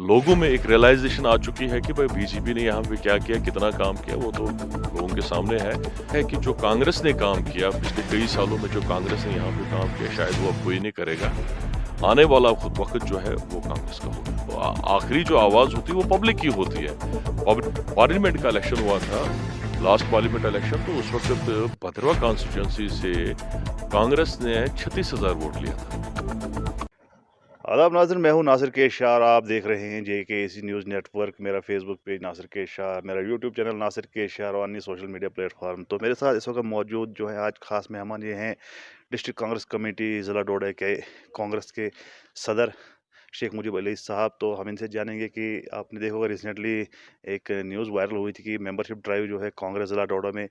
लोगों में एक रियलाइज़ेशन आ चुकी है कि भाई बीजेपी ने यहाँ पे क्या किया, कितना काम किया, वो तो लोगों के सामने है कि जो कांग्रेस ने काम किया, पिछले कई सालों में जो कांग्रेस ने यहाँ पे काम किया, शायद वो अब कोई नहीं करेगा। आने वाला खुद वक़्त जो है, वो कांग्रेस का होगा। तो आखिरी जो आवाज़ होती है, वो पब्लिक की होती है। पार्लियामेंट का इलेक्शन हुआ था, लास्ट पार्लियामेंट इलेक्शन, तो उस वक़्त भदरवा कॉन्स्टिट्यूएंसी से कांग्रेस ने 36,000 वोट लिया था। आदाब नाज़रीन, मैं हूं नासिर के शाह और आप देख रहे हैं JKAC न्यूज़ नेटवर्क। मेरा फेसबुक पेज नासिर के शाह, मेरा यूट्यूब चैनल नासिर के शाह और अन्य सोशल मीडिया प्लेटफॉर्म। तो मेरे साथ इस वक्त मौजूद जो है आज खास मेहमान ये हैं डिस्ट्रिक्ट कांग्रेस कमेटी ज़िला डोडा के कांग्रेस के सदर शेख मुजीब अली साहब। तो हम इनसे जानेंगे कि आपने देखा होगा रिसेंटली एक न्यूज़ वायरल हुई थी कि मेंबरशिप ड्राइव जो है कांग्रेस ज़िला डोडा में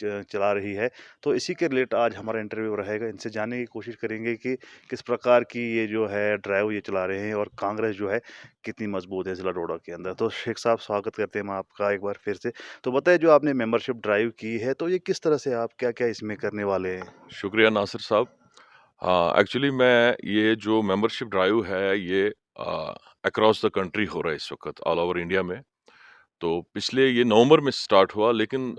चला रही है। तो इसी के रिलेटेड आज हमारा इंटरव्यू रहेगा। इनसे जानने की कोशिश करेंगे कि किस प्रकार की ये जो है ड्राइव ये चला रहे हैं और कांग्रेस जो है कितनी मजबूत है ज़िला डोडा के अंदर। तो शेख साहब, स्वागत करते हैं हम आपका एक बार फिर से। तो बताइए, जो आपने मेंबरशिप ड्राइव की है तो ये किस तरह से आप क्या-क्या इसमें करने वाले हैं? शुक्रिया नासिर साहब। हाँ, एक्चुअली मैं ये जो मेंबरशिप ड्राइव है ये अक्रॉस द कंट्री हो रहा है इस वक़्त ऑल ओवर इंडिया में। तो पिछले ये नवंबर में स्टार्ट हुआ, लेकिन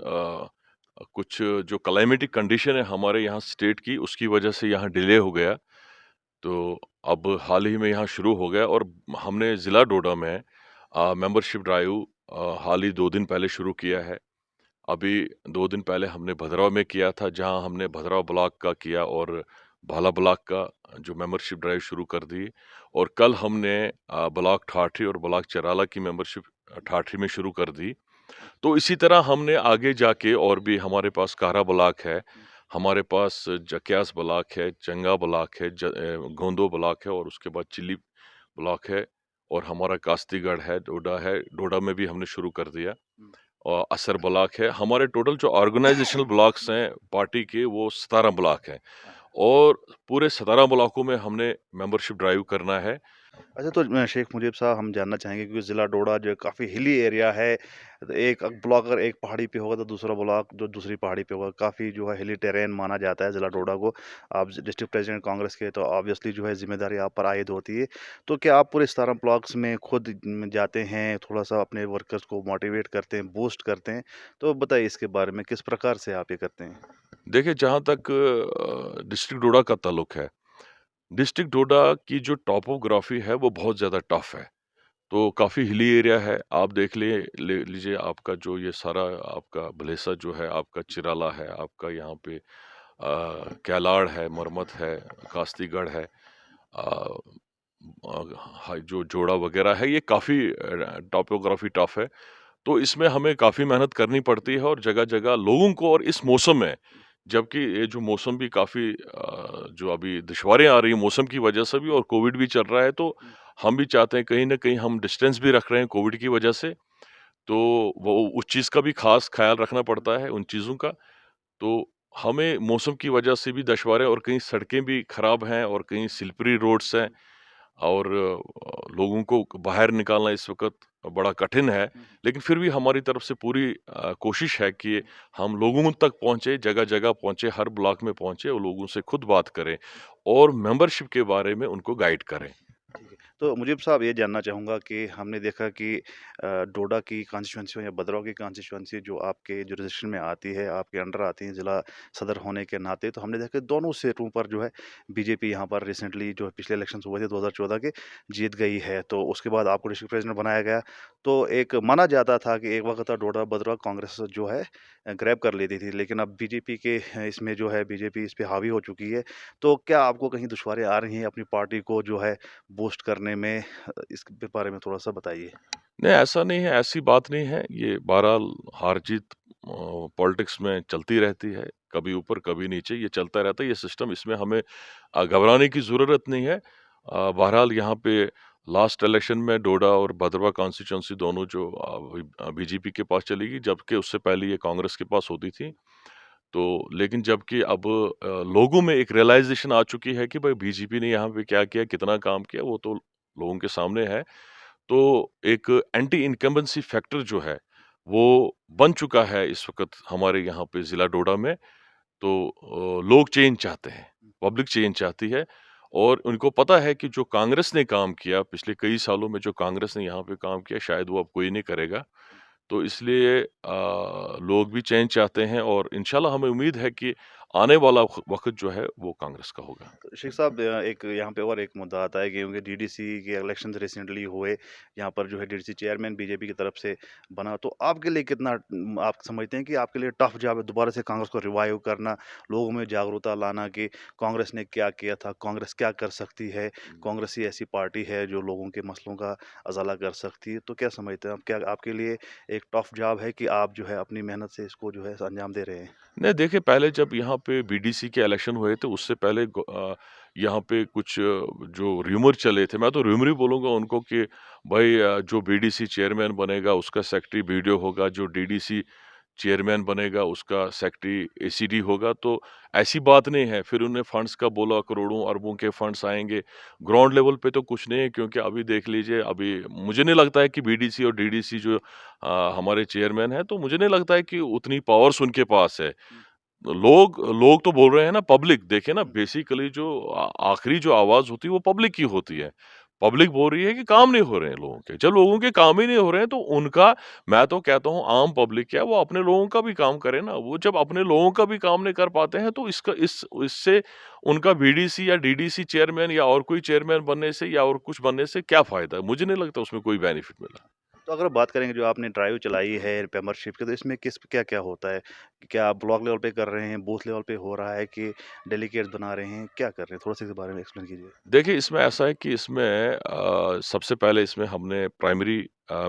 कुछ जो क्लाइमेटिक कंडीशन है हमारे यहाँ स्टेट की, उसकी वजह से यहाँ डिले हो गया। तो अब हाल ही में यहाँ शुरू हो गया और हमने ज़िला डोडा में मेंबरशिप ड्राइव हाल ही 2 दिन पहले शुरू किया है। अभी 2 दिन पहले हमने भदरवा में किया था, जहाँ हमने भदरवा ब्लॉक का किया और भाला ब्लॉक का जो मेंबरशिप ड्राइव शुरू कर दी। और कल हमने ब्लॉक ठाठरी और ब्लॉक चराला की मेंबरशिप ठाठरी में शुरू कर दी। तो इसी तरह हमने आगे जाके और भी हमारे पास कारा ब्लॉक है, हमारे पास जक्यास ब्लॉक है, चंगा ब्लॉक है, गोंदो ब्लॉक है और उसके बाद चिल्ली ब्लॉक है और हमारा कास्तीगढ़ है, डोडा है, डोडा में भी हमने शुरू कर दिया। और असर ब्लॉक है। हमारे टोटल जो ऑर्गेनाइजेशनल ब्लॉक्स हैं पार्टी के, वो 17 ब्लॉक हैं और पूरे 17 ब्लॉकों में हमने मेंबरशिप ड्राइव करना है। अच्छा, तो शेख मुजीब साहब, हम जानना चाहेंगे क्योंकि ज़िला डोडा जो है काफ़ी हिली एरिया है। तो एक ब्लॉक अगर एक पहाड़ी पे होगा तो दूसरा ब्लॉक जो दूसरी पहाड़ी पे होगा, काफ़ी जो है हिली टेरेन माना जाता है ज़िला डोडा को। आप डिस्ट्रिक्ट प्रेसिडेंट कांग्रेस के, तो ऑब्वियसली जो है ज़िम्मेदारी आप पर आयद होती है। तो क्या आप पूरे 17 ब्लॉक्स में खुद जाते हैं, थोड़ा-सा अपने वर्कर्स को मोटिवेट करते हैं, बूस्ट करते हैं? तो बताइए इसके बारे में, किस प्रकार से आप ये करते हैं? देखिए, जहाँ तक डिस्ट्रिक्ट डोडा का ताल्लुक है, डिस्ट्रिक्ट डोडा की जो टोपोग्राफी है वो बहुत ज़्यादा टफ है। तो काफ़ी हिली एरिया है। आप देख ले लीजिए, आपका जो ये सारा आपका भलेसा जो है, आपका चिराला है, आपका यहाँ पे कैलाड़ है, मरमत है, कास्तीगढ़ है, अ जो जोड़ा वगैरह है, ये काफ़ी टोपोग्राफी टफ है। तो इसमें हमें काफ़ी मेहनत करनी पड़ती है और जगह-जगह लोगों को, और इस मौसम में, जबकि ये जो मौसम भी काफ़ी जो अभी दुश्वारियाँ आ रही हैं मौसम की वजह से भी, और कोविड भी चल रहा है, तो हम भी चाहते हैं कहीं न कहीं हम डिस्टेंस भी रख रहे हैं कोविड की वजह से। तो वो उस चीज़ का भी ख़ास ख़्याल रखना पड़ता है, उन चीज़ों का। तो हमें मौसम की वजह से भी दुश्वारें, और कहीं सड़कें भी ख़राब हैं और कहीं स्लिपरी रोड्स हैं और लोगों को बाहर निकालना इस वक़्त बड़ा कठिन है। लेकिन फिर भी हमारी तरफ से पूरी कोशिश है कि हम लोगों तक पहुँचे, जगह-जगह पहुँचे, हर ब्लॉक में पहुँचे और लोगों से खुद बात करें और मेंबरशिप के बारे में उनको गाइड करें। ठीक है। तो मुजीब साहब, ये जानना चाहूँगा कि हमने देखा कि डोडा की कॉन्स्टिट्यूएंसी या भद्रवाह की कॉन्स्टिट्यूएंसी जो आपके जुरिसडिक्शन में आती है, आपके अंडर आती है ज़िला सदर होने के नाते, तो हमने देखा दोनों सीटों पर जो है बीजेपी यहाँ पर रिसेंटली जो पिछले इलेक्शंस हुए थे 2014 के, जीत गई है। तो उसके बाद आपको डिस्ट्रिक्ट प्रेज़िडेंट बनाया गया। तो एक माना जाता था कि एक वक़्त था डोडा भद्रवाह कांग्रेस जो है ग्रैब कर लेती थी, लेकिन अब बीजेपी के इसमें जो है बीजेपी इस पे हावी हो चुकी है। तो क्या आपको कहीं दुश्वारी आ रही हैं अपनी पार्टी को जो है बूस्ट करने में? इसके बारे में थोड़ा-सा बताइए। नहीं, ऐसा नहीं है, ऐसी बात नहीं है। ये बहरहाल हार-जीत पॉलिटिक्स में चलती रहती है, कभी ऊपर कभी नीचे, ये चलता रहता है ये सिस्टम। इसमें हमें घबराने की ज़रूरत नहीं है। बहरहाल यहाँ पे लास्ट इलेक्शन में डोडा और भदरवा कॉन्स्टिट्यूएंसी दोनों जो बीजेपी के पास चली गई, जबकि उससे पहले ये कांग्रेस के पास होती थी। तो लेकिन जबकि अब लोगों में एक रियलाइज़ेशन आ चुकी है कि भाई बीजेपी ने यहाँ पे क्या किया, कितना काम किया, वो तो लोगों के सामने है। तो एक एंटी इनकम्बेंसी फैक्टर जो है, वो बन चुका है इस वक़्त हमारे यहाँ पे ज़िला डोडा में। तो लोग चेंज चाहते हैं, पब्लिक चेंज चाहती है और उनको पता है कि जो कांग्रेस ने काम किया, पिछले कई सालों में जो कांग्रेस ने यहाँ पे काम किया, शायद वो अब कोई नहीं करेगा। तो इसलिए लोग भी चेंज चाहते हैं और इंशाल्लाह हमें उम्मीद है कि आने वाला वक़्त जो है, वो कांग्रेस का होगा। तो शेख साहब एक यहाँ पे और एक मुद्दा आता है कि क्योंकि डीडीसी के इलेक्शंस रिसेंटली हुए, यहाँ पर जो है डीडीसी चेयरमैन बीजेपी की तरफ से बना, तो आपके लिए कितना आप समझते हैं कि आपके लिए टफ जॉब है दोबारा से कांग्रेस को रिवाइव करना, लोगों में जागरूकता लाना कि कांग्रेस ने क्या किया था, कांग्रेस क्या कर सकती है, कांग्रेस ही ऐसी पार्टी है जो लोगों के मसलों का अज़ाला कर सकती है, तो क्या समझते हैं आप, क्या आपके लिए एक टफ जॉब है कि आप जो है अपनी मेहनत से इसको जो है अंजाम दे रहे हैं? नहीं देखिए, पहले जब यहाँ पे बीडीसी के इलेक्शन हुए थे, उससे पहले यहाँ पे कुछ जो रूमर चले थे, मैं तो रूमर ही बोलूँगा उनको कि भाई जो बीडीसी चेयरमैन बनेगा, उसका सेक्रेटरी बीडीओ होगा, जो डीडीसी चेयरमैन बनेगा, उसका सेक्रेटरी एसीडी होगा, तो ऐसी बात नहीं है। फिर उन्होंने फंड्स का बोला, करोड़ों, अरबों के फंड्स आएँगे। ग्राउंड लेवल पे तो कुछ नहीं है क्योंकि अभी देख लीजिए, अभी मुझे नहीं लगता है कि बीडीसी और डीडीसी जो हमारे चेयरमैन हैं, तो मुझे नहीं लगता है कि उतनी पावर्स उनके पास है। लोग लोग तो बोल रहे हैं ना, पब्लिक देखिए ना, बेसिकली जो आखिरी जो आवाज़ होती है वो पब्लिक की होती है। पब्लिक बोल रही है कि काम नहीं हो रहे हैं लोगों के। जब लोगों के काम ही नहीं हो रहे हैं तो उनका, मैं तो कहता हूँ आम पब्लिक क्या है, वो अपने लोगों का भी काम करे ना। वो जब अपने लोगों का भी काम नहीं कर पाते हैं तो इससे उनका बीडीसी या डीडीसी चेयरमैन या और कोई चेयरमैन बनने से या और कुछ बनने से क्या फ़ायदा? मुझे नहीं लगता उसमें कोई बेनिफिट मिला। तो अगर बात करेंगे जो आपने ड्राइव चलाई है मेंबरशिप की, तो इसमें किस क्या-क्या होता है? क्या आप ब्लॉक लेवल पे कर रहे हैं, बूथ लेवल पे हो रहा है कि डेलीगेट्स बना रहे हैं, क्या कर रहे हैं? थोड़ा-सा इस बारे में एक्सप्लेन कीजिए। देखिए, इसमें ऐसा है कि इसमें सबसे पहले इसमें हमने प्राइमरी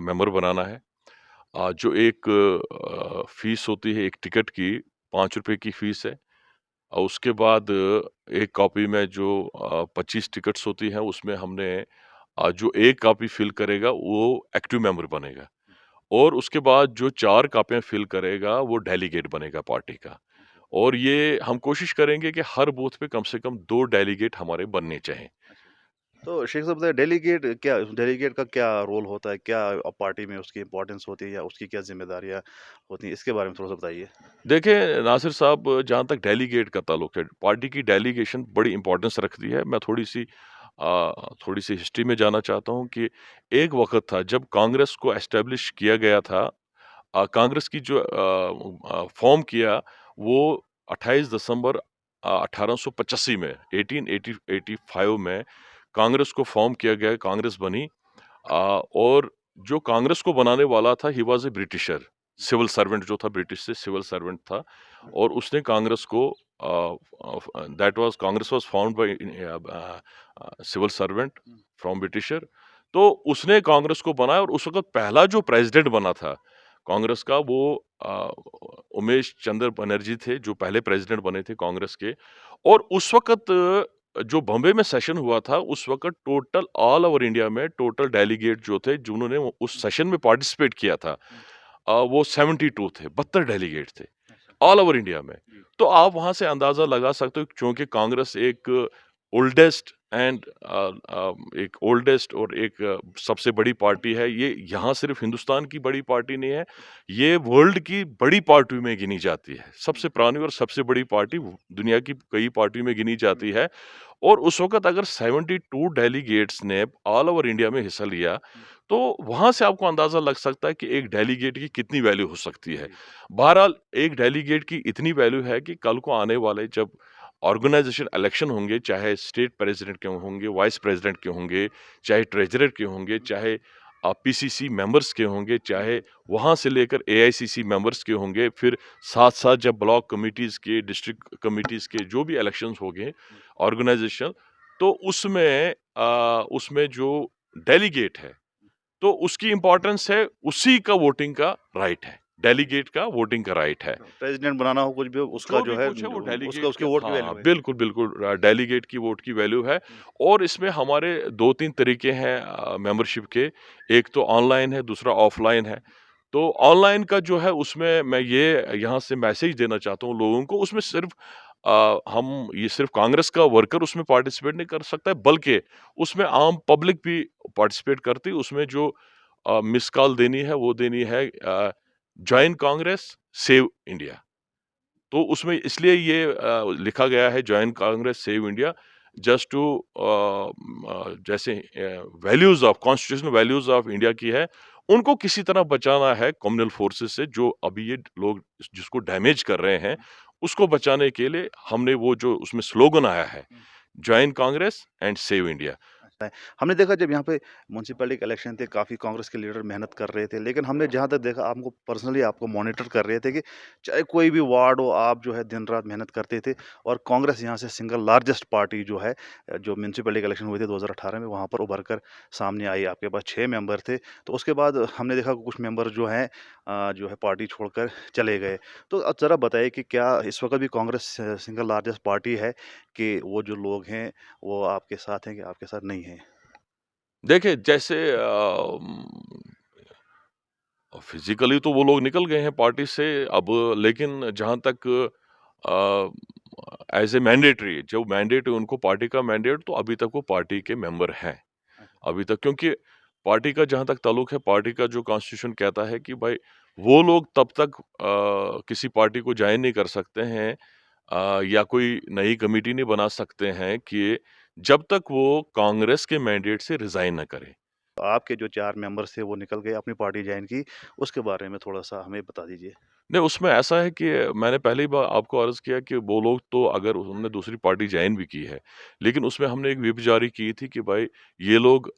मेंबर बनाना है। जो एक फ़ीस होती है एक टिकट की, ₹5 की फ़ीस है। और उसके बाद एक कॉपी में जो 25 टिकट्स होती हैं, उसमें हमने जो एक कॉपी फ़िल करेगा, वो एक्टिव मेंबर बनेगा। और उसके बाद जो 4 कॉपियाँ फ़िल करेगा, वो डेलीगेट बनेगा पार्टी का। अच्छा, और ये हम कोशिश करेंगे कि हर बूथ पे कम से कम 2 डेलीगेट हमारे बनने चाहिए। अच्छा। तो शेख साहब बताइए डेलीगेट का क्या रोल होता है? क्या पार्टी में उसकी इम्पोर्टेंस होती है या उसकी क्या ज़िम्मेदारियाँ होती हैं? इसके बारे में थोड़ा-सा बताइए। देखिए, नासिर साहब, जहाँ तक डेलीगेट का ताल्लुक है, पार्टी की डेलीगेशन बड़ी इम्पोर्टेंस रखती है। मैं थोड़ी-सी हिस्ट्री में जाना चाहता हूँ कि एक वक़्त था जब कांग्रेस को एस्टेब्लिश किया गया था। कांग्रेस की जो फ़ॉर्म किया, वो 28 दिसंबर 1885 में 1885 में कांग्रेस को फ़ॉर्म किया गया, कांग्रेस बनी। और जो कांग्रेस को बनाने वाला था, he was a Britisher, civil servant जो था, ब्रिटिश से सिविल सर्वेंट था। और उसने कांग्रेस को that was Congress was found by civil servant from Britisher. तो उसने कांग्रेस को बनाया और उस वक़्त पहला जो प्रेज़िडेंट बना था कांग्रेस का, वो उमेश चंद्र बनर्जी थे, जो पहले प्रेज़िडेंट बने थे कांग्रेस के। और उस वक़्त जो बॉम्बे में सेशन हुआ था, उस वक़्त टोटल ऑल ओवर इंडिया में टोटल डेलीगेट जो थे, जिन्होंने उस सेशन में पार्टिसिपेट किया था, वो 72 थे, 72 डेलीगेट थे, अच्छा। ऑल ओवर इंडिया में। जी। तो आप वहाँ से अंदाज़ा लगा सकते हो, क्योंकि कांग्रेस ओल्डेस्ट एक ओल्डेस्ट और एक सबसे बड़ी पार्टी है। ये यहाँ सिर्फ़ हिंदुस्तान की बड़ी पार्टी नहीं है, ये वर्ल्ड की बड़ी पार्टियों में गिनी जाती है। सबसे पुरानी और सबसे बड़ी पार्टी दुनिया की कई पार्टियों में गिनी जाती है। और उस वक़्त अगर 72 डेलीगेट्स ने ऑल ओवर इंडिया में हिस्सा लिया, तो वहाँ से आपको अंदाज़ा लग सकता है कि एक डेलीगेट की कितनी वैल्यू हो सकती है। जी। बहरहाल, एक डेलीगेट की इतनी वैल्यू है कि कल को आने वाले जब ऑर्गेनाइज़ेशन इलेक्शन होंगे, चाहे स्टेट प्रेज़िडेंट के होंगे, वाइस प्रेज़िडेंट के होंगे, चाहे ट्रेज़रर के होंगे, चाहे पीसीसी मेंबर्स के होंगे, चाहे वहाँ से लेकर एआईसीसी मेंबर्स के होंगे, फिर साथ-साथ जब ब्लॉक कमिटीज़ के, डिस्ट्रिक्ट कमिटीज़ के जो भी इलेक्शंस होंगे, ऑर्गेनाइज़ेशन, तो उसमें जो डेलीगेट है, तो उसकी इम्पोर्टेंस है, उसी का वोटिंग का राइट है। डेलीगेट का वोटिंग का राइट है। प्रेज़िडेंट बनाना हो कुछ भी हो, उसका जो जो भी है कुछ है वो उसका डेलीगेट उसके के, वोट की हाँ, वैल्यू है। बिल्कुल, बिल्कुल, डेलीगेट की वोट की वैल्यू है। और इसमें हमारे 2-3 तरीके हैं मेंबरशिप के। एक तो ऑनलाइन है, दूसरा ऑफ़लाइन है। तो ऑनलाइन का जो है, उसमें मैं ये यहाँ से मैसेज देना चाहता हूँ लोगों को, उसमें सिर्फ़ हम ये सिर्फ़ कांग्रेस का वर्कर उसमें पार्टिसिपेट नहीं कर सकता है, बल्कि उसमें आम पब्लिक भी पार्टिसिपेट करती है। उसमें जो मिस्ड कॉल देनी है, वो देनी है जॉइन कांग्रेस, सेव इंडिया। तो उसमें इसलिए ये लिखा गया है, join Congress save India. Just to जैसे values of constitutional values of India की है, उनको किसी तरह बचाना है कम्युनल फोर्सेस से जो अभी ये लोग जिसको डैमेज कर रहे हैं, उसको बचाने के लिए हमने वो जो उसमें स्लोगन आया है, join Congress and save India. है। हमने देखा जब यहाँ पे म्युनिसिपैलिटी के इलेक्शन थे, काफ़ी कांग्रेस के लीडर मेहनत कर रहे थे, लेकिन हमने जहाँ तक देखा आपको पर्सनली आपको मॉनिटर कर रहे थे कि चाहे कोई भी वार्ड हो, आप जो है दिन-रात मेहनत करते थे और कांग्रेस यहाँ से सिंगल लार्जेस्ट पार्टी जो है जो म्युनिसिपैलिटी के इलेक्शन हुए थे 2018 में, वहाँ पर उभर कर सामने आई। आपके पास 6 मेंबर थे, तो उसके बाद हमने देखा कुछ मेंबर जो हैं जो है पार्टी छोड़कर चले गए। तो ज़रा बताइए कि क्या इस वक़्त भी कांग्रेस सिंगल लार्जेस्ट पार्टी है कि वो जो लोग हैं, वो आपके साथ हैं कि आपके साथ नहीं हैं? देखिए जैसे फिज़िकली तो वो लोग निकल गए हैं पार्टी से अब लेकिन जहाँ तक एज़ ए मैंडेटरी जो मैंडेट है उनको पार्टी का मैंडेट तो अभी तक वो पार्टी के मेंबर हैं। अभी तक क्योंकि पार्टी का जहाँ तक ताल्लुक है, पार्टी का जो कॉन्स्टिट्यूशन कहता है कि भाई वो लोग तब तक किसी पार्टी को जॉइन नहीं कर सकते हैं या कोई नई कमिटी नहीं बना सकते हैं कि जब तक वो कांग्रेस के मैंडेट से रिज़ाइन ना करें। आपके जो 4 मेंबर्स थे वो निकल गए, अपनी पार्टी जॉइन की, उसके बारे में थोड़ा-सा हमें बता दीजिए? नहीं, उसमें ऐसा है कि मैंने पहले ही आपको अर्ज़ किया कि वो लोग तो अगर उन्होंने दूसरी पार्टी जॉइन भी की है, लेकिन उसमें हमने एक व्हिप जारी की थी कि भाई ये लोग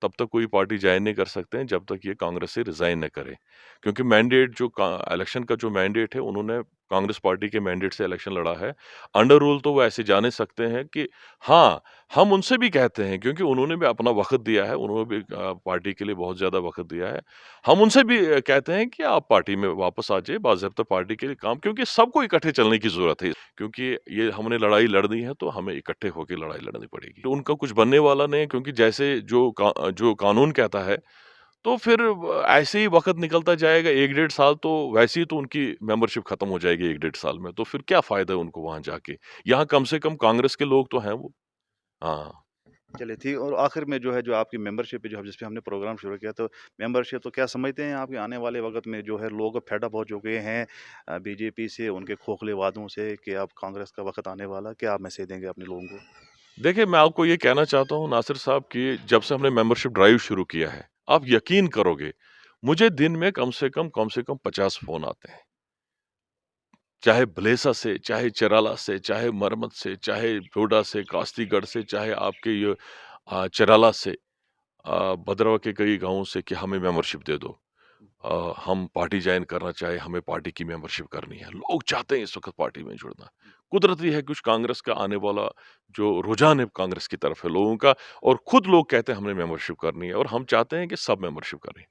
तब तक कोई पार्टी जॉइन नहीं कर सकते हैं जब तक ये कांग्रेस से रिज़ाइन ना करें। क्योंकि मैंडेट जो का इलेक्शन का जो मैंडेट है उन्होंने कांग्रेस पार्टी के मैंडेट से इलेक्शन लड़ा है। अंडर रूल तो वो ऐसे जाने सकते हैं कि हाँ, हम उनसे भी कहते हैं क्योंकि उन्होंने भी अपना वक़्त दिया है, उन्होंने भी पार्टी के लिए बहुत ज़्यादा वक़्त दिया है। हम उनसे भी कहते हैं कि आप पार्टी में वापस आ जाइए, बाज़ाब्ता पार्टी के लिए काम क्योंकि सबको इकट्ठे चलने की ज़रूरत है। क्योंकि ये हमने लड़ाई लड़नी है तो हमें इकट्ठे होके लड़ाई लड़नी पड़ेगी। तो उनका कुछ बनने वाला नहीं है क्योंकि जैसे जो कानून कहता है, तो फिर ऐसे ही वक़्त निकलता जाएगा 1 डेढ़ साल तो वैसे ही तो उनकी मेंबरशिप खत्म हो जाएगी 1 डेढ़ साल में, तो फिर क्या फ़ायदा है उनको वहाँ जाके? यहाँ कम से कम कांग्रेस के लोग तो हैं वो। हाँ। चलिए ठीक और आखिर में जो है जो आपकी मेंबरशिप है जो जिस पे हमने प्रोग्राम शुरू किया तो मेंबरशिप तो क्या समझते हैं आप कि आने वाले वक़्त में जो है लोग फेड अप हो चुके हैं बीजेपी से, उनके खोखले वादों से कि अब कांग्रेस का वक़्त आने वाला, क्या आप मैसेज देंगे अपने लोगों को? देखिए, मैं आपको ये कहना चाहता हूँ नासिर साहब कि जब से हमने मेंबरशिप ड्राइव शुरू किया है, आप यकीन करोगे, मुझे दिन में कम से कम 50 फ़ोन आते हैं। चाहे भलेसा से, चाहे चराला से, चाहे मरमत से, चाहे डोडा से, कास्तीगढ़ से, चाहे आपके ये चराला से भद्रवा के कई गाँवों से कि हमें मेंबरशिप दे दो। हम पार्टी जॉइन करना चाहे, हमें पार्टी की मेंबरशिप करनी है। लोग चाहते हैं इस वक़्त पार्टी में जुड़ना। कुदरती है कुछ कांग्रेस का आने वाला जो रुझान है कांग्रेस की तरफ है लोगों का और खुद लोग कहते हैं हमने मेंबरशिप करनी है और हम चाहते हैं कि सब मेंबरशिप करें।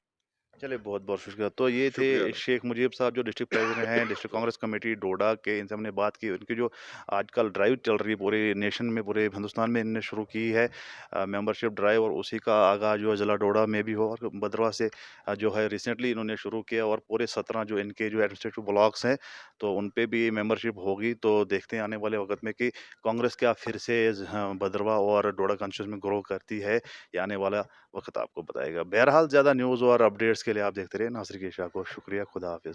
चलिए बहुत-बहुत शुक्रिया। तो ये थे शुक्रिया। शेख मुजीब साहब जो डिस्ट्रिक्ट प्रेज़िडेंट हैं, डिस्ट्रिक्ट कांग्रेस कमेटी डोडा के, इनसे हमने बात की। उनकी जो आजकल ड्राइव चल रही है पूरे नेशन में, पूरे हिंदुस्तान में इन्होंने शुरू की है मेंबरशिप ड्राइव और उसी का आगाज़ जो है ज़िला डोडा में भी हुआ और भदरवा से जो है रिसेंटली इन्होंने शुरू किया और पूरे 17 जो इनके जो एडमिनिस्ट्रेटिव ब्लॉक्स हैं, तो उन पे भी मेंबरशिप होगी। तो देखते हैं आने वाले वक़्त में कि कांग्रेस क्या फिर से भदरवा और डोडा कॉन्स्टिट्यूंसी में ग्रो करती है, ये आने वाला वक़्त आपको बताएगा। बहरहाल ज़्यादा न्यूज़ और अपडेट्स के लिए आप देखते रहिए नासिर के शाह को। शुक्रिया, खुदा हाफ़िज़।